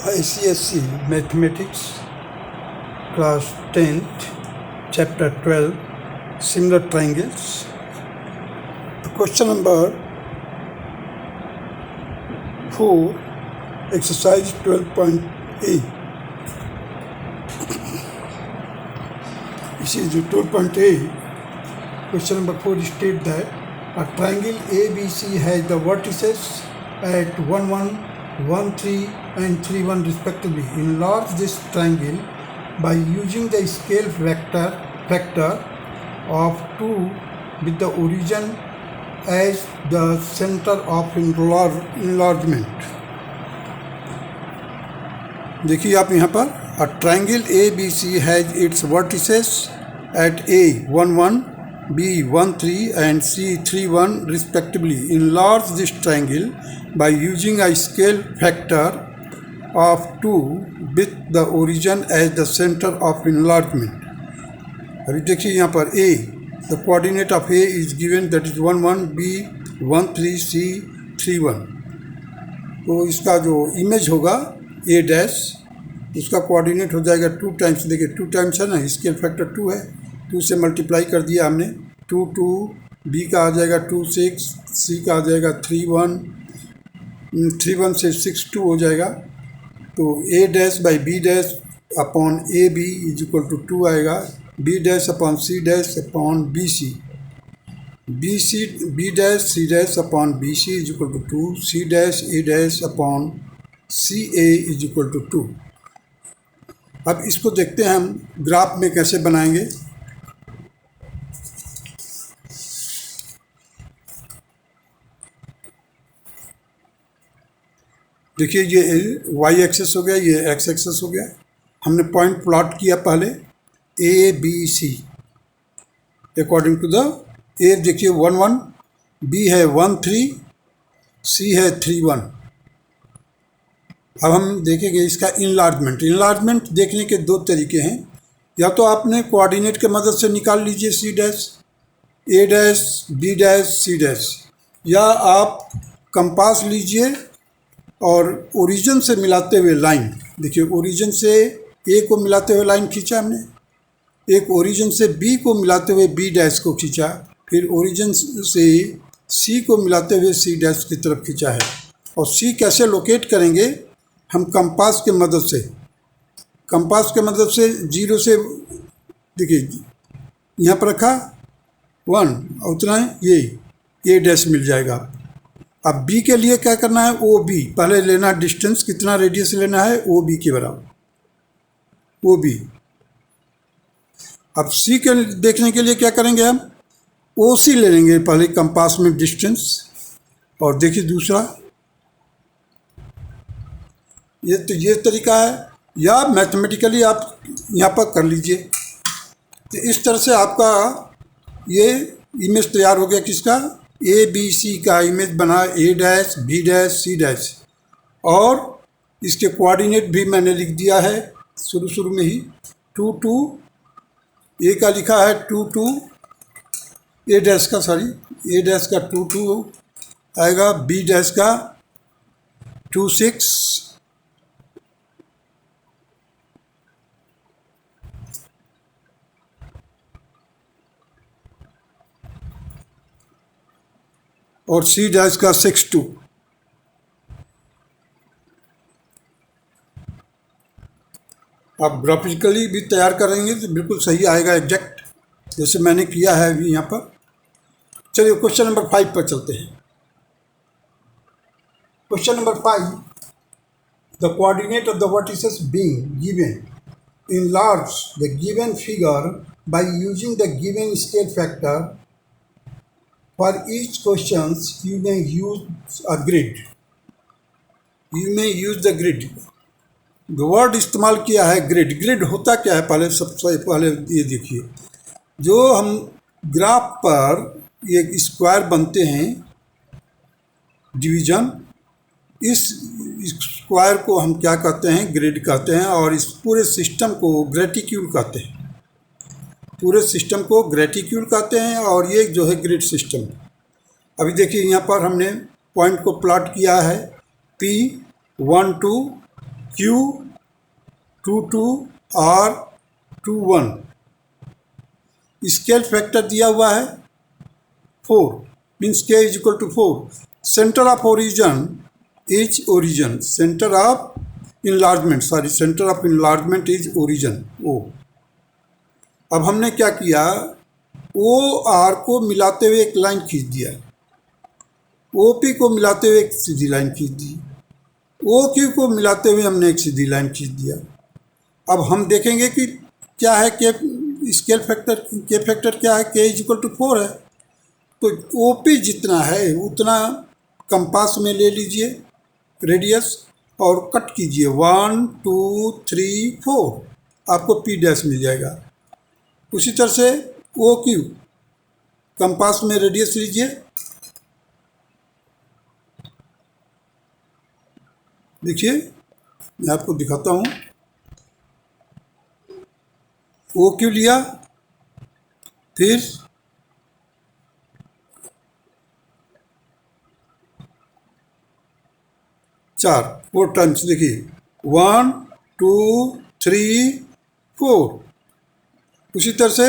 ICSE Mathematics Class 10th Chapter 12 Similar Triangles. Question number 4, Exercise 12.A. This is 12.A. Question number 4 states that a triangle ABC has the vertices at 1, 1, 1, 3 and 3, 1 respectively. Enlarge this triangle by using the scale factor of 2 with the origin as the center of enlargement. देखिए आप यहाँ पर a triangle ABC has its vertices at A 1 1, B 1 3 and C 3 1 respectively. Enlarge this triangle by using a scale factor of 2 with the origin as the center of enlargement. अभी देखिए यहाँ पर A, the coordinate of A is given, that is 1 1, B 1 3, C 3 1. तो इसका जो image होगा A dash, उसका coordinate हो जाएगा 2 टाइम्स. देखिए 2 टाइम्स है ना, स्केल फैक्टर 2 है, 2 से मल्टीप्लाई कर दिया हमने. 2 2, B का आ जाएगा 2 6, C का आ जाएगा 3 1, 3 1 से 6 2 हो जाएगा. तो A dash by B dash upon A B is equal to 2 आएगा. B dash upon C dash upon B C, B dash C dash upon B C is equal to 2, C dash A dash upon C A is equal to 2. अब इसको देखते हैं हम graph में कैसे बनाएंगे. देखिए ये वाई एक्सेस हो गया, ये एक्स एक्सेस हो गया. हमने पॉइंट प्लॉट किया पहले A B C according to the A. देखिए 1 1, बी है 1 3, सी है 3 1. अब हम देखेंगे इसका इनलार्जमेंट. इनलार्जमेंट देखने के दो तरीके हैं. या तो आपने कोऑर्डिनेट के मदद से निकाल लीजिए C dash, A dash, B dash, C dash, या आप कंपास लीजिए और ओरिजिन से मिलाते हुए लाइन. देखिए ओरिजिन से ए को मिलाते हुए लाइन खींचा हमने, एक ओरिजिन से बी को मिलाते हुए बी डैश को खींचा, फिर ओरिजिन से सी को मिलाते हुए सी डैश की तरफ खींचा है. और सी कैसे लोकेट करेंगे हम, कंपास के मदद से. कंपास के मदद से 0 से देखिए यहाँ पर रखा 1 और उतना ये ए डैश मिल जाएगा. अब बी के लिए क्या करना है, ओ बी पहले लेना, डिस्टेंस कितना रेडियस लेना है, ओ बी के बराबर ओ बी. अब सी के देखने के लिए क्या करेंगे हम, ओ सी ले लेंगे पहले कंपास में डिस्टेंस. और देखिए दूसरा ये तरीका है, या मैथमेटिकली आप यहाँ पर कर लीजिए. तो इस तरह से आपका ये इमेज तैयार हो गया. किसका, ए बी सी का इमेज बना, A dash B dash C dash. और इसके कोऑर्डिनेट भी मैंने लिख दिया है शुरू में ही. 2 2, ए का लिखा है 2 2, ए डैश का ए डैश का 2 2 आएगा, बी डैश का 2 6, और सी डैश का 6 2. आप ग्राफिकली भी तैयार करेंगे तो बिल्कुल सही आएगा, एग्जैक्ट जैसे मैंने किया है अभी यहाँ पर. चलिए क्वेश्चन नंबर 5 पर चलते हैं. Question number 5, the coordinate of the vertices being given, enlarge the given figure by using the given scale factor. For each questions you may use a grid. You may use the grid. Word इस्तेमाल किया है grid. Grid होता क्या है, पहले सबसे पहले ये देखिए, जो हम ग्राफ पर ये स्क्वायर बनते हैं डिवीजन, इस स्क्वायर को हम क्या कहते हैं, ग्रिड कहते हैं. और इस पूरे सिस्टम को ग्रेटिक्यूल कहते हैं. पूरे सिस्टम को ग्रेटिक्यूल कहते हैं और ये जो है ग्रिड सिस्टम. अभी देखिए यहाँ पर हमने पॉइंट को प्लॉट किया है P 1 2 Q22 R 21। Scale factor दिया हुआ है 4, means K is equal to 4। Centre of origin is origin, centre of enlargement, sorry, centre of enlargement is origin O। अब हमने क्या किया, ओ आर को मिलाते हुए एक लाइन खींच दिया, ओ पी को मिलाते हुए एक सीधी लाइन खींच दी, ओ क्यू को मिलाते हुए हमने एक सीधी लाइन खींच दिया। अब हम देखेंगे कि क्या है के स्केल फैक्टर, के फैक्टर क्या है, के इज इक्वल टू 4 है। तो ओ पी जितना है उतना कंपास में ले लीजिए रेडियस और कट कीजिए 1 2 3 4, आपको पी डैश मिल जाएगा। उसी तरह से ओ क्यू कंपास में रेडियस लीजिए, देखिए मैं आपको दिखाता हूँ। ओ क्यू लिया, फिर फोर टाइम्स, देखिए 1 2 3 4। उसी तरह से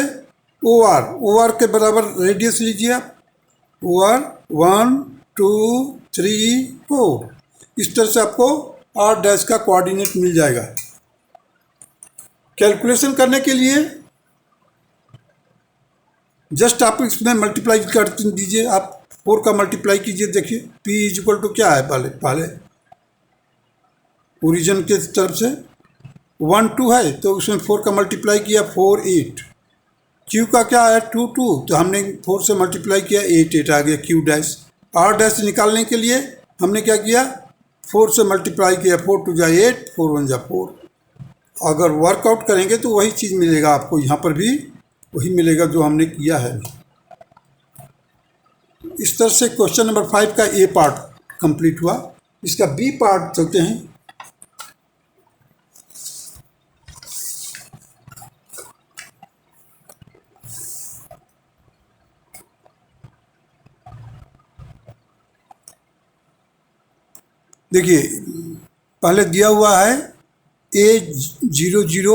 ओ आर के बराबर रेडियस लीजिए आप, ओ आर 1 2 3 4। इस तरह से आपको आर डैश का कोऑर्डिनेट मिल जाएगा। कैलकुलेशन करने के लिए जस्ट आप इसमें मल्टीप्लाई कर दीजिए, आप 4 का मल्टीप्लाई कीजिए, देखिए P इज इक्वल टू क्या है, पहले ओरिजिन के तरफ से 1 2 है तो उसमें 4 का मल्टीप्लाई किया 4 8। Q का क्या है 2 2, तो हमने 4 से मल्टीप्लाई किया 8 8 आ गया Q डैश। R डैश निकालने के लिए हमने क्या किया, 4 से मल्टीप्लाई किया, 4 2 जा 8, 4 1 जा 4। अगर वर्कआउट करेंगे तो वही चीज़ मिलेगा आपको, यहाँ पर भी वही मिलेगा जो हमने किया है। इस तरह से क्वेश्चन नंबर 5 का ए पार्ट कंप्लीट हुआ। इसका बी पार्ट चलते हैं। देखिए पहले दिया हुआ है A00,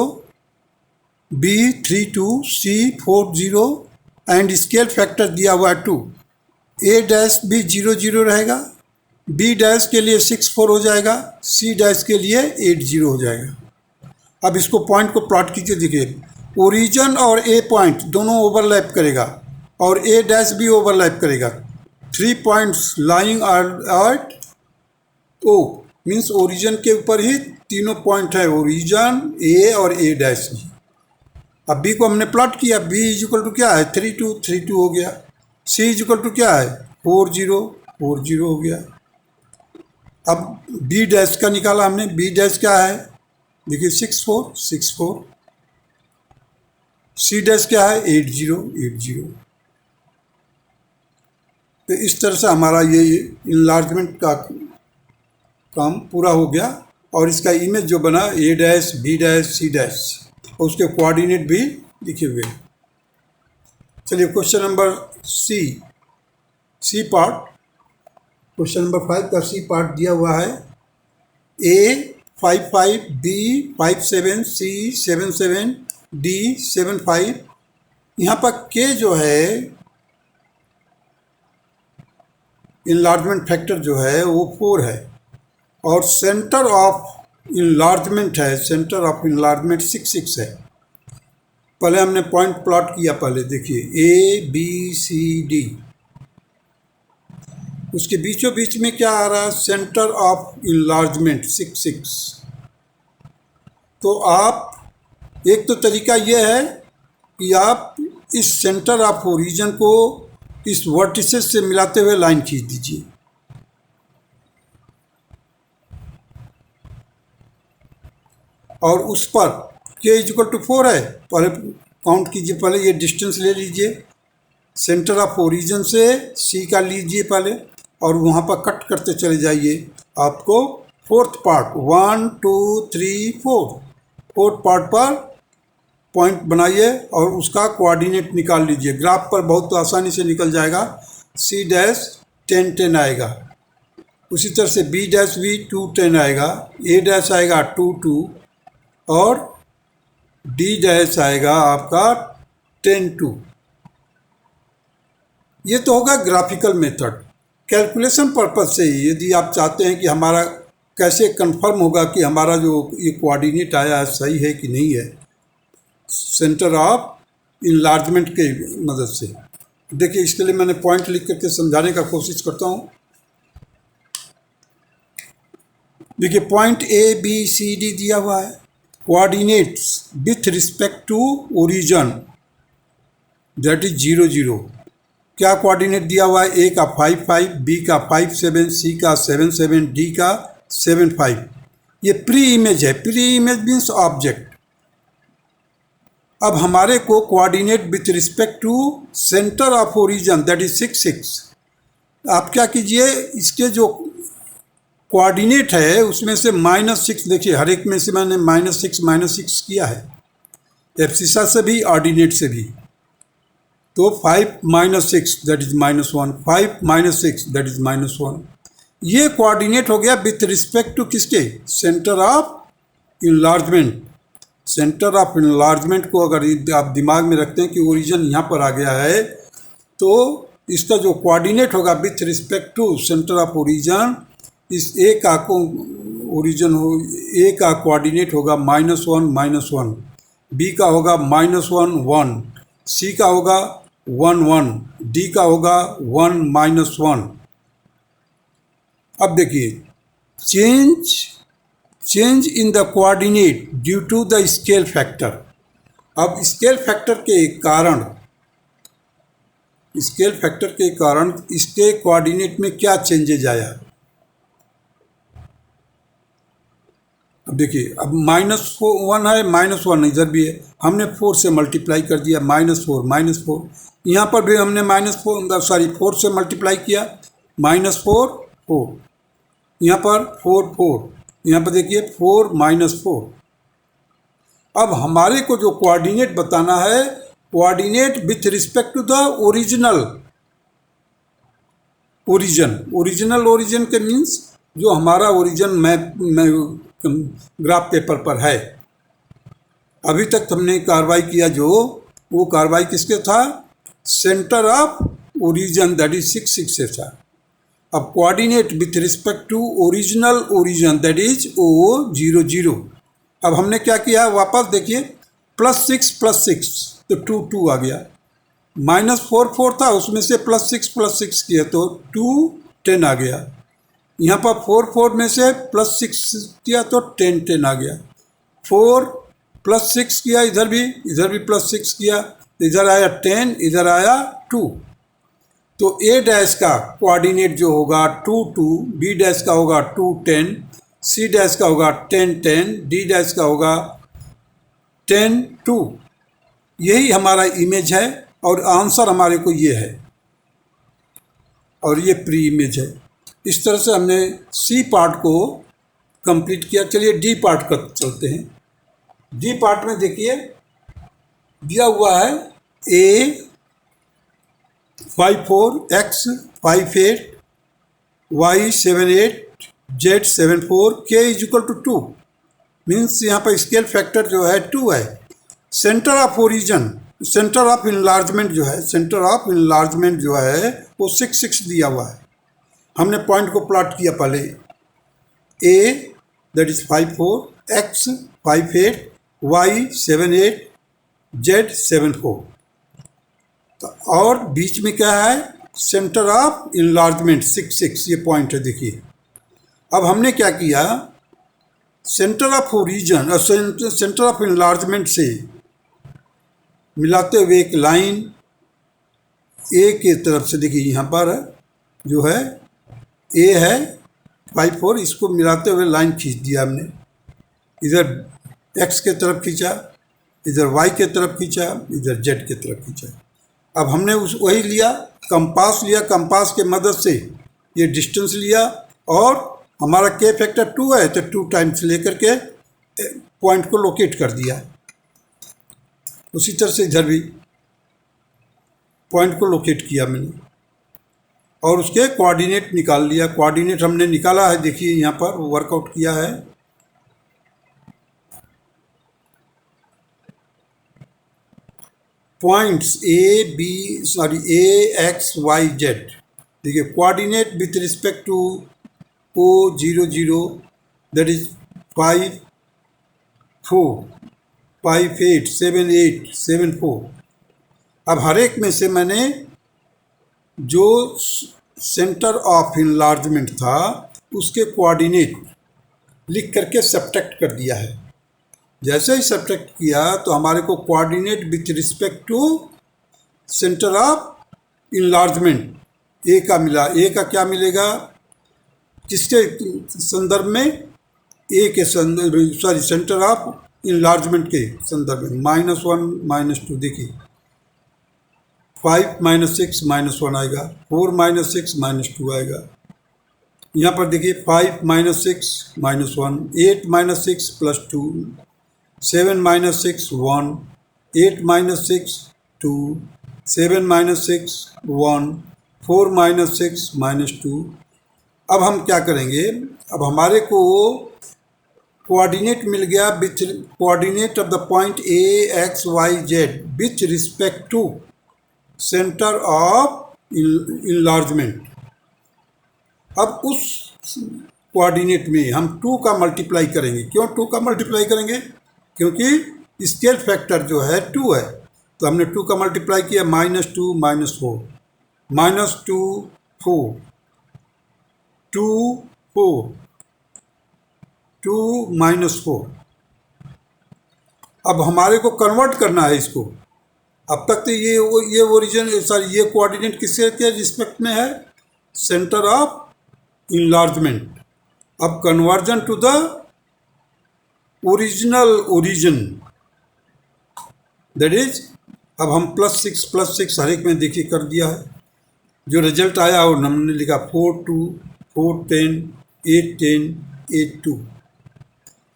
B32, C40 and scale factor दिया हुआ है 2। A डैश भी 0 0 रहेगा, B डैश के लिए 6 4 हो जाएगा, C डैश के लिए 8 0 हो जाएगा। अब इसको पॉइंट को प्लॉट कीजिए, देखिए ओरिजिन और A पॉइंट दोनों ओवरलैप करेगा और A डैश भी ओवरलैप करेगा। 3 points lying at O means origin के ऊपर ही तीनों पॉइंट है, ओरिजिन A और A डैश की। अब B को हमने प्लॉट किया, B इज इक्वल टू क्या है 3 2 3 2 हो गया, C इज इक्वल टू क्या है 4 0 4 0 हो गया। अब B डैश का निकाला हमने, B डैश क्या है, देखिए 6 4 6 4। C डैश क्या है 8 0 8 0। तो इस तरह से हमारा ये इनलार्जमेंट का काम पूरा हो गया और इसका इमेज जो बना A dash B dash C dash और उसके कोऑर्डिनेट भी लिखे हुए। चलिए question number C part, question number 5 का सी पार्ट दिया हुआ है। A 5 5, B 5 7, C 7 7, D 7 5। यहाँ पर K जो है इनलार्जमेंट फैक्टर जो है वो 4 है और सेंटर ऑफ इनलार्जमेंट है, सेंटर ऑफ इनलार्जमेंट 6 6 है। पहले हमने पॉइंट प्लॉट किया, पहले देखिए A B C D, उसके बीचों बीच में क्या आ रहा है, सेंटर ऑफ इनलार्जमेंट 6 6। तो आप एक तो तरीका यह है कि आप इस सेंटर ऑफ ओरिजिन को इस वर्टिसेस से मिलाते हुए लाइन खींच दीजिए। और उस पर K इज इक्वल टू 4 है, पहले काउंट कीजिए, पहले ये डिस्टेंस ले लीजिए सेंटर ऑफ ओरिजिन से C का लीजिए पहले और वहाँ पर कट करते चले जाइए। आपको फोर्थ पार्ट 1 2 3 4, फोर्थ पार्ट पर पॉइंट बनाइए और उसका कोऑर्डिनेट निकाल लीजिए। ग्राफ पर बहुत आसानी से निकल जाएगा। C डैश 10 10 आएगा, उसी तरह से बी डैश भी 2 10 आएगा, ए डैश आएगा 2 2 और डी डैश आएगा आपका 10 2। ये तो होगा ग्राफिकल मेथड। कैलकुलेशन पर्पज से यदि आप चाहते हैं कि हमारा कैसे कंफर्म होगा कि हमारा जो ये कोऑर्डिनेट आया है सही है कि नहीं है, सेंटर ऑफ इनलार्जमेंट के मदद से। देखिए इसके लिए मैंने पॉइंट लिख करके समझाने का कोशिश करता हूँ। देखिए point A B C D दिया हुआ है, coordinates with respect to origin that is 0 0। क्या कोऑर्डिनेट दिया हुआ है? ए का 5 5, बी का 5 7, सी का 7 7, डी का 7 5। ये प्री इमेज है। Pre image means object. अब हमारे को coordinate with respect to centre of origin that is 6 6। आप क्या कीजिए, इसके जो कोऑर्डिनेट है उसमें से -6, देखिए हर एक में से मैंने -6 किया है, एब्सिसा से भी ऑर्डिनेट से भी। तो 5 -6 दैट इज -1, 5 -6 दैट इज -1। ये कोऑर्डिनेट हो गया विथ रिस्पेक्ट टू किसके? Centre of enlargement. Centre of enlargement को अगर आप दिमाग में रखते हैं कि ओरिजिन यहाँ पर आ गया है, तो इसका जो कोऑर्डिनेट होगा with respect to centre of origin, इस ए का को ओरिजिन हो, ए का कोऑर्डिनेट होगा -1 -1, बी का होगा -1 1, सी का होगा 1 1, डी का होगा 1 -1। अब देखिए change in the coordinate due to the scale factor. अब स्केल फैक्टर के कारण इसके कोऑर्डिनेट में क्या चेंजेज आया। अब देखिए, अब -1 है, -1 इधर भी है, हमने 4 से मल्टीप्लाई कर दिया, -4 यहाँ पर भी हमने -4 से मल्टीप्लाई किया, -4 4, यहाँ पर 4 4, यहाँ पर देखिए 4 -4। अब हमारे को जो कोऑर्डिनेट बताना है, coordinate with respect to the origin के मीन्स जो हमारा ओरिजिन मैप ग्राफ पेपर पर है। अभी तक हमने कार्रवाई किया जो वो कार्रवाई किसके था? Centre of origin that is 6 6 से था। अब coordinate with respect to origin that is O 0 0। अब हमने क्या किया, वापस देखिए, +6 तो 2 2 आ गया, -4 4 था, उसमें से +6 किया तो 2 10 आ गया। यहाँ पर 4 4 में से +6 किया तो 10 10 आ गया। 4 +6 किया, इधर भी +6 किया, इधर आया 10, इधर आया 2। तो ए डैश का कोऑर्डिनेट जो होगा 2 2, बी डैश का होगा 2 10, सी डैश का होगा 10 10, डी डैश का होगा 10 2। यही हमारा इमेज है और आंसर हमारे को ये है, और ये प्री इमेज है। इस तरह से हमने सी पार्ट को कंप्लीट किया। चलिए डी पार्ट कर चलते हैं। डी पार्ट में देखिए दिया हुआ है ए 5 4, x 5 8, y 7 8, z 7 4, k = 2। Means यहाँ पर स्केल फैक्टर जो है 2 है। सेंटर ऑफ इनलार्जमेंट जो है वो 6 6 दिया हुआ है। हमने पॉइंट को प्लॉट किया पहले, a that is 5 4, x 5 8, y 7 8, z 7 4। और बीच में क्या है? सेंटर ऑफ इनलार्जमेंट 6 6, ये पॉइंट है। देखिए अब हमने क्या किया, सेंटर ऑफ ओरिजिन और सेंटर ऑफ इनलार्जमेंट से मिलाते हुए एक लाइन ए के तरफ से, देखिए यहाँ पर जो है ए है 5 4, इसको मिलाते हुए लाइन खींच दिया हमने। इधर एक्स के तरफ खींचा, इधर वाई के तरफ खींचा, इधर जेड के तरफ खींचा। अब हमने वही लिया, कंपास के मदद से ये डिस्टेंस लिया, और हमारा के फैक्टर 2 है तो 2 टाइम्स लेकर के पॉइंट को लोकेट कर दिया। उसी तरह से इधर भी पॉइंट को लोकेट किया मैंने। और उसके कोऑर्डिनेट निकाल लिया। कोऑर्डिनेट हमने निकाला है, देखिए यहाँ पर वर्कआउट किया है। Points A X Y Z, देखिए coordinate with respect to O 0 0 that is 5 4 5 8 7 8 7 4। अब हर एक में से मैंने जो सेंटर ऑफ इनलार्जमेंट था उसके कोऑर्डिनेट लिख करके सब्ट्रैक्ट कर दिया है। जैसे ही सब्ट्रैक्ट किया तो हमारे को coordinate with respect to centre of enlargement A का मिला। ए का क्या मिलेगा, किसके संदर्भ में, ए के संदर्भ, सॉरी सेंटर ऑफ इनलार्जमेंट के संदर्भ में। -1 -2, देखिए 5 - 6 -1 आएगा, 4 - 6 -2 आएगा। यहाँ पर देखिए 5 - 6 -1, 8 - 6 +2, 7 - 6 1, 8 - 6 2, 7 - 6 1, 4 - 6 -2। अब हम क्या करेंगे, अब हमारे को कोऑर्डिनेट मिल गया with coordinate of the point A X Y Z with respect to centre of enlargement. अब उस कोऑर्डिनेट में हम 2 का मल्टीप्लाई करेंगे। क्यों 2 का मल्टीप्लाई करेंगे, क्योंकि स्केल फैक्टर जो है 2 है, तो हमने 2 का मल्टीप्लाई किया। -2 - 4 -2 4 2 4 2 -4। अब हमारे को कन्वर्ट करना है इसको। अब तक तो ये ओरिजिन, सॉरी ये कोऑर्डिनेट किसके रिस्पेक्ट में है, सेंटर ऑफ इनलार्जमेंट। अब conversion to the original origin, that is, अब हम +6 हर एक में देखिए कर दिया है। जो रिजल्ट आया और हमने लिखा 4 2 4 10 8 10 8 2।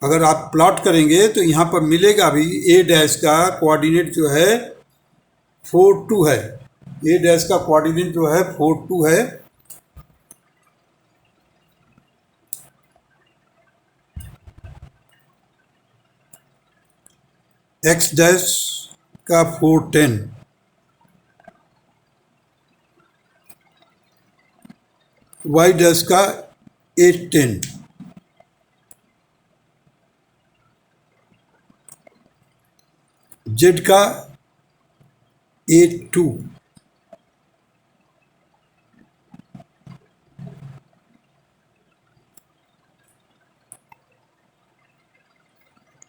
अगर आप प्लॉट करेंगे तो यहाँ पर मिलेगा भी ए डैश का कोऑर्डिनेट जो है 4 2 है। ए डैश का कोऑर्डिनेट जो है 4 2 है। एक्स डैश का 4 10, वाई डैश का 8 10, जेड का 8 2।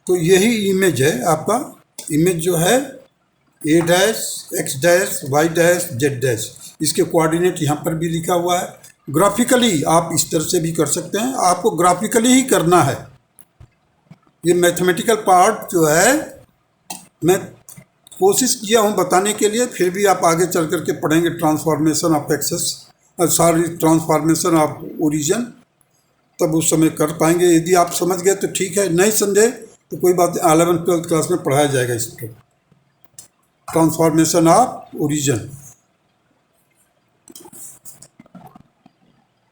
तो यही इमेज है आपका। इमेज जो है A dash X dash Y dash Z dash, इसके कोऑर्डिनेट यहाँ पर भी लिखा हुआ है। ग्राफिकली आप इस तरह से भी कर सकते हैं, आपको ग्राफिकली ही करना है। ये मैथमेटिकल पार्ट जो है मैं कोशिश किया हूँ बताने के लिए, फिर भी आप आगे चल करके पढ़ेंगे transformation of axes, sorry transformation of origin, तब उस समय कर पाएंगे। यदि आप समझ गए तो ठीक है, नहीं समझे तो कोई बात नहीं, 11th 12th क्लास में पढ़ाया जाएगा इसको, ट्रांसफॉर्मेशन ऑफ ओरिजिन।